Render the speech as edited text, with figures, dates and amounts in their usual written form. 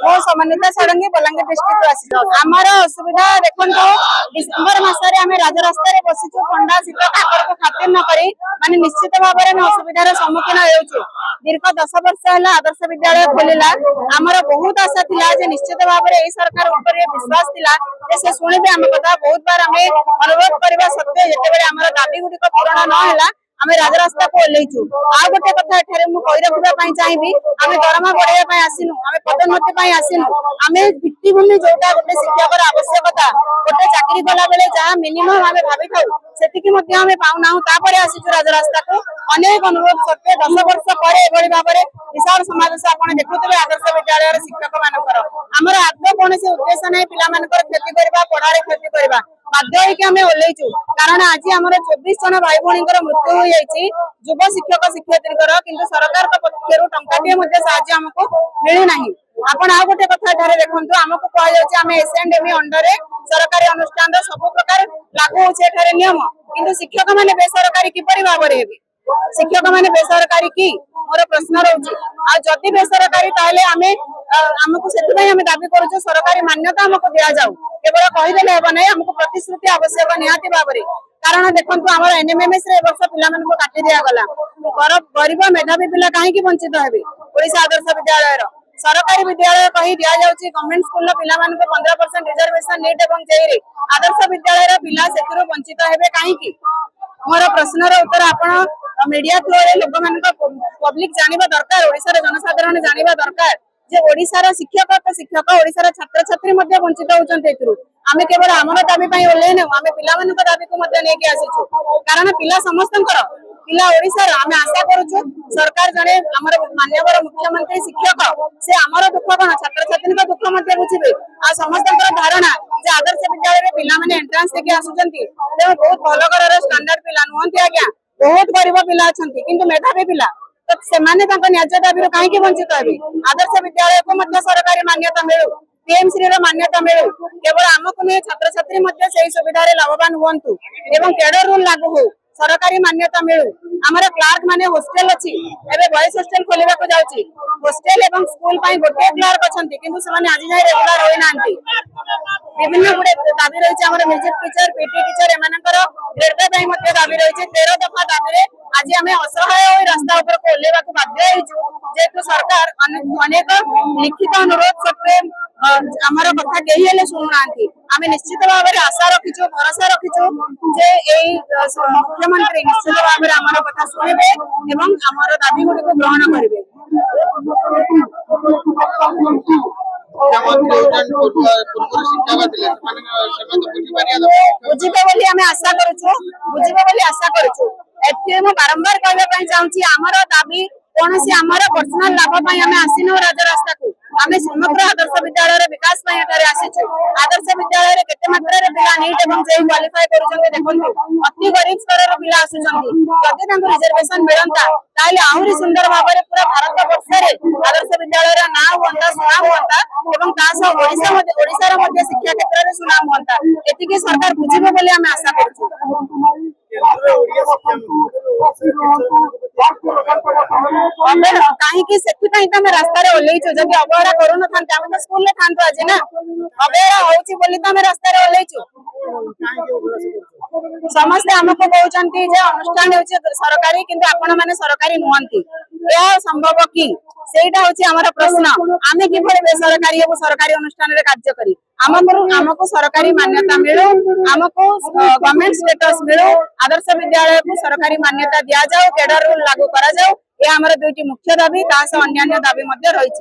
ମୁଁ ସମନ୍ୱିତା ଷଡ଼ଙ୍ଗୀ ବଲାଙ୍ଗୀର ଡିଷ୍ଟ୍ରିକ୍ଟ ଆସିଛି। ଆମର ଅସୁବିଧା ଦେଖନ୍ତୁ, ଡିସେମ୍ବର ମାସରେ ଆମେ ରାଜରାସ୍ତାରେ ବସିଛୁ, ଥଣ୍ଡା ଶୀତ କାକରକୁ ଖାତିର ନ କରି ମାନେ ନିଶ୍ଚିତ ଭାବରେ ଆମେ ଅସୁବିଧାର ସମ୍ମୁଖୀନ ହେଉଛୁ। ଦୀର୍ଘ 10 ବର୍ଷ ହେଲା ଆଦର୍ଶ ବିଦ୍ୟାଳୟ ଖୋଲିଲା। ଆମର ବହୁତ ଆଶା ଥିଲା ଯେ ନିଶ୍ଚିତ ଭାବରେ ଏହି ସରକାର ଉପରେ ବିଶ୍ୱାସ ଥିଲା ଯେ ସେ ଶୁଣିବେ ଆମ କଥା। ବହୁତ ବାର ଆମେ ଅନୁରୋଧ କରିବା ସତ୍ତ୍ୱେ ଯେତେବେଳେ ଆମର ଦାବି ଗୁଡିକ ପୂରଣ ନ ହେଲା ଆମେ ରାଜରାସ୍ତାକୁ ଓହ୍ଲେଇଛୁ। ଆଉ ଗୋଟେ କଥା ଏଠାରେ ମୁଁ କହି ରଖିବା ପାଇଁ ଚାହିଁବି, ଆମେ ଦରମା ବଢେଇବା ପାଇଁ ଆସିନୁ, ଆମେ ପଦୋନ୍ନତି ପାଇଁ ଆସିନୁ। ଆମେ ଭିତ୍ତିଭୂମି ଯୋଉଟା ଗୋଟେ ଶିକ୍ଷକର ଆବଶ୍ୟକତା, ଗୋଟେ ଚାକିରି କଲା ବେଳେ ଯାହା ମିନିମମ୍ ଆମେ ଭାବିଥାଉ ସେତିକି ମଧ୍ୟ ଆମେ ପାଉନାହୁଁ। ତାପରେ ଆସିଛୁ ରାଜରାସ୍ତାକୁ। ଅନେକ ଅନୁରୋଧ ସତ୍ତ୍ୱେ 10 ବର୍ଷ ପରେ ଏଭଳି ଭାବରେ ବିଶାଳ ସମାବେଶ ଆପଣ ଦେଖୁଥିବେ ଆଦର୍ଶ ବିଦ୍ୟାଳୟର ଶିକ୍ଷକ ମାନଙ୍କର। ଆମର ଆଦୌ କୌଣସି ଉଦ୍ଦେଶ୍ୟ ନାହିଁ ପିଲାମାନଙ୍କର କ୍ଷତି କରିବା, ପଢାରେ କ୍ଷତି କରିବା। ବାଧ୍ୟ ହେଇକି ଆମେ ଓହ୍ଲେଇଛୁ, କାରଣ ଆଜି ଆମର 24 ଜଣ ଭାଇ ଭଉଣୀଙ୍କର ମୃତ୍ୟୁ ହୋଇଯାଇଛି ଯୁବ ଶିକ୍ଷକ ଶିକ୍ଷୟିତ୍ରୀଙ୍କର, କିନ୍ତୁ ସରକାରଙ୍କ ପକ୍ଷରୁ ଟଙ୍କାଟିଏ ମଧ୍ୟ ସାହାଯ୍ୟ ଆମକୁ ମିଳୁନାହିଁ। ଆପଣ ଆଉ ଗୋଟେ କଥା ଏଠାରେ ଦେଖନ୍ତୁ, ଆମକୁ କୁହାଯାଉଛି ଆମେ S&M ଅଣ୍ଡରରେ ସରକାରୀ ଅନୁଷ୍ଠାନର ସବୁ ପ୍ରକାର ଲାଗୁ ହଉଛି ଏଠାରେ ନିୟମ, କିନ୍ତୁ ଶିକ୍ଷକ ମାନେ ବେସରକାରୀ କିପରି ଭାବରେ ହେବେ? ଶିକ୍ଷକ ମାନେ ବେସରକାରୀ କି? ମୋର ପ୍ରଶ୍ନ ରହୁଛି। ଆଉ ଯଦି ବେସରକାରୀ ତାହେଲେ ଆମକୁ ସେଥିପାଇଁ ଆମେ ଦାବି କରୁଛୁ ସରକାରୀ ମାନ୍ୟତା ଆମକୁ ଦିଆଯାଉ। କେବଳ କହିଦେଲେ ହେବ ନାହିଁ, ଆମକୁ ପ୍ରତିଶ୍ରୁତି ଆବଶ୍ୟକ ନିହାତି ଭାବରେ। କାରଣ ଦେଖନ୍ତୁ, ଆମର NMMS ରେ ଏ ବର୍ଷ ପିଲାମାନଙ୍କୁ କାଟି ଦିଆଗଲା। ଗରିବ ମେଧାବୀ ପିଲା କାହିଁକି ବଞ୍ଚିତ ହେବେ? ଓଡ଼ିଶା ଆଦର୍ଶ ବିଦ୍ୟାଳୟର ସରକାରୀ ବିଦ୍ୟାଳୟ କହି ଦିଆଯାଉଛି ଗଭର୍ଣ୍ଣମେଣ୍ଟ ସ୍କୁଲର ପିଲାମାନଙ୍କୁ 15% ରିଜର୍ଭେସନ ନିଟ୍ ଏବଂ ଜେଇରେ, ଆଦର୍ଶ ବିଦ୍ୟାଳୟର ପିଲା ସେଥିରୁ ବଞ୍ଚିତ ହେବେ କାହିଁକି? ମୋର ପ୍ରଶ୍ନର ଉତ୍ତର ଆପଣ ମିଡିଆ ଥ୍ରୋରେ ଲୋକମାନଙ୍କ ପବ୍ଲିକ ଜାଣିବା ଦରକାର, ଓଡ଼ିଶାର ଜନସାଧାରଣ ଜାଣିବା ଦରକାର ଯେ ଓଡ଼ିଶାର ଶିକ୍ଷକ ତ ଶିକ୍ଷକ, ଓଡ଼ିଶାର ଛାତ୍ରଛାତ୍ରୀ ମଧ୍ୟ ବଞ୍ଚିତ ହଉଛନ୍ତି ଏଥିରୁ। ଆମେ କେବଳ ଆମର ଦାବି ପାଇଁ ଓହ୍ଲେଇ ନେଉ, ଆମେ ପିଲାମାନଙ୍କ ଦାବିକୁ ମଧ୍ୟ ନେଇକି ଆସିଛୁ। କାରଣ ପିଲା ସମସ୍ତଙ୍କର, ପିଲା ଓଡ଼ିଶାର। ଆମେ ଆଶା କରୁଛୁ ସରକାର ଜଣେ ଆମର ମାନ୍ୟବର ମୁଖ୍ୟମନ୍ତ୍ରୀ ଶିକ୍ଷକ, ସେ ଆମର ଦୁଃଖ କଣ ଛାତ୍ରଛାତ୍ରୀଙ୍କ ଦୁଃଖ ମଧ୍ୟ ବୁଝିବେ। ଆଉ ସମସ୍ତଙ୍କର ଧାରଣା ଯେ ଆଦର୍ଶ ବିଦ୍ୟାଳୟରେ ପିଲାମାନେ ଏଣ୍ଟ୍ରାନ୍ସ ଦେଇକି ଆସୁଛନ୍ତି, ତେଣୁ ବହୁତ ଭଲ ଘରର ଷ୍ଟାଣ୍ଡାର୍ଡ ପିଲା ନୁହନ୍ତି ଆଜ୍ଞା, ବହୁତ ଗରିବ ପିଲା ଅଛନ୍ତି କିନ୍ତୁ ମେଧାବୀ ପିଲା। ତ ସେମାନେ ତାଙ୍କ ନ୍ୟାଯ୍ୟ ଦାବିରୁ କାହିଁକି ବଞ୍ଚିତ ହେବେ? ଆଦର୍ଶ ବିଦ୍ୟାଳୟକୁ ମଧ୍ୟ ସରକାରୀ ମାନ୍ୟତା ମିଳୁ, PMC ର ମାନ୍ୟତା ମିଳୁ। କେବଳ ଆମକୁ ନୁହେଁ, ଛାତ୍ରଛାତ୍ରୀ ମଧ୍ୟ ସେହି ସୁବିଧାରେ ଲାଭବାନ ହୁଅନ୍ତୁ ଏବଂ କେଡର ରୁଲ ଲାଗୁ ହଉ, ସରକାରୀ ମାନ୍ୟତା ମିଳୁ। ଆମର କ୍ଲାର୍କ ମାନେ ହଷ୍ଟେଲ ଅଛି, ଏବେ ବଏଜ ହଷ୍ଟେଲ ଖୋଲିବାକୁ ଯାଉଛି। ହଷ୍ଟେଲ ଏବଂ ସ୍କୁଲ ପାଇଁ ଗୋଟିଏ କ୍ଲାର୍କ ଅଛନ୍ତି, କିନ୍ତୁ ସେମାନେ ଆଜି ଯାଏଁ ରେଗୁଲାର ହୋଇନାହାନ୍ତି। ବିଭିନ୍ନ ଗୁଡେ ଦାବି ରହିଛି, ଆମର ମ୍ୟୁଜିକ ଟିଚର, PT ଟିଚର ଏମାନଙ୍କର ଗ୍ରେଡ ପାଇଁ ମଧ୍ୟ ଦାବି ରହିଛି। 13 ଦଫା ଦାବିରେ ଆଜି ଆମେ ଅସହାୟ ହୋଇ ରାସ୍ତା ଉପରକୁ ଓହ୍ଲେଇବାକୁ ବାଧ୍ୟ ହେଇଛୁ, ଯେହେତୁ ସରକାର ଅନେକ ଲିଖିତ ଅନୁରୋଧ ସତ୍ତ୍ୱେ ଆମର କଥା କେହି ହେଲେ ଶୁଣୁନାହାନ୍ତି। ଆମେ ନିଶ୍ଚିତ ଭାବରେ ଆଶା ରଖିଛୁ, ଭରସା ରଖିଛୁ ଯେ ଏଇ ମୁଖ୍ୟମନ୍ତ୍ରୀ ନିଶ୍ଚିତ ଭାବରେ ଆମର କଥା ଶୁଣିବେ ଏବଂ ଆମର ଦାବି ଗୁଡିକୁ ଗ୍ରହଣ କରିବେ। ବୁଝିବେ ବୋଲି ଆମେ ଆଶା କରୁଛୁ, ବୁଝିବେ ବୋଲି ଆଶା କରୁଛୁ। ଏଥିରେ ମୁଁ ବାରମ୍ବାର କହିବା ପାଇଁ ଚାହୁଁଛି, ଆମର ଦାବି କୌଣସି ଆମର ପର୍ସନାଲ ଲାଭ ପାଇଁ ଆମେ ଆସିନୁ ରାଜରାସ୍ତାକୁ। ଆମେ ସମଗ୍ର ଆଦର୍ଶ ବିଦ୍ୟାଳୟର ବିକାଶ ପାଇଁ ଏଠାରେ ଆସିଛୁ। ଆଦର୍ଶ ବିଦ୍ୟାଳୟରେ କେତେ ମାତ୍ରାରେ ପିଲା ନିଟ୍ ଏବଂ ଜେଇ କ୍ୱାଲିଫାଏ କରୁଛନ୍ତି ଦେଖନ୍ତୁ, ଅତି ଗରିବ ସ୍ତରର ପିଲା ଆସୁଛନ୍ତି। ଯଦି ତାଙ୍କୁ ରିଜର୍ଭେସନ ମିଳନ୍ତା ତାହେଲେ ଆହୁରି ସୁନ୍ଦର ଭାବରେ ପୁରା ଭାରତ ବର୍ଷରେ ଆଦର୍ଶ ବିଦ୍ୟାଳୟର ନାଁ ହୁଅନ୍ତା, ସୁନାମ ହୁଅନ୍ତା ଏବଂ ତା ସହ ଓଡ଼ିଶାର ମଧ୍ୟ ଶିକ୍ଷା କ୍ଷେତ୍ରରେ ସୁନାମ ହୁଅନ୍ତା। ଏତିକି ସରକାର ବୁଝିବେ ବୋଲି ଆମେ ଆଶା କରୁଛୁ। କାହିଁକି ସେଥିପାଇଁ ତ ଆମେ ରାସ୍ତାରେ ଓହ୍ଲେଇଛୁ। ଯଦି ଅବହେଳା କରୁନଥାନ୍ତେ ଆମେ ତ ସ୍କୁଲରେ ଥାନ୍ତୁ ଆଜି ନା। ଅବହେଳା ହଉଛି ବୋଲି ତ ଆମେ ରାସ୍ତାରେ ଓହ୍ଲେଇଛୁ। ସମସ୍ତେ ଆମକୁ କହୁଛନ୍ତି ଯେ ଅନୁଷ୍ଠାନ ହେଉଛି ସରକାରୀ, କିନ୍ତୁ ଆପଣ ମାନେ ସରକାରୀ ନୁହନ୍ତି। ଏହା ସମ୍ଭବ କି? ସେଇଟା ହଉଛି ଆମର ପ୍ରଶ୍ନ। ଆମେ କିଭଳି ବେସରକାରୀ ହେବୁ ସରକାରୀ ଅନୁଷ୍ଠାନରେ କାର୍ଯ୍ୟ କରି? ଆମକୁ ସରକାରୀ ମାନ୍ୟତା ମିଳୁ, ଆମକୁ ଗଭର୍ଣ୍ଣମେଣ୍ଟ ଷ୍ଟେଟସ ମିଳୁ, ଆଦର୍ଶ ବିଦ୍ୟାଳୟକୁ ସରକାରୀ ମାନ୍ୟତା ଦିଆଯାଉ, କେଡର ରୁଲ ଲାଗୁ କରାଯାଉ। ଏହା ଆମର ଦୁଇଟି ମୁଖ୍ୟ ଦାବି, ତା ସହ ଅନ୍ୟାନ୍ୟ ଦାବି ମଧ୍ୟ ରହିଛି।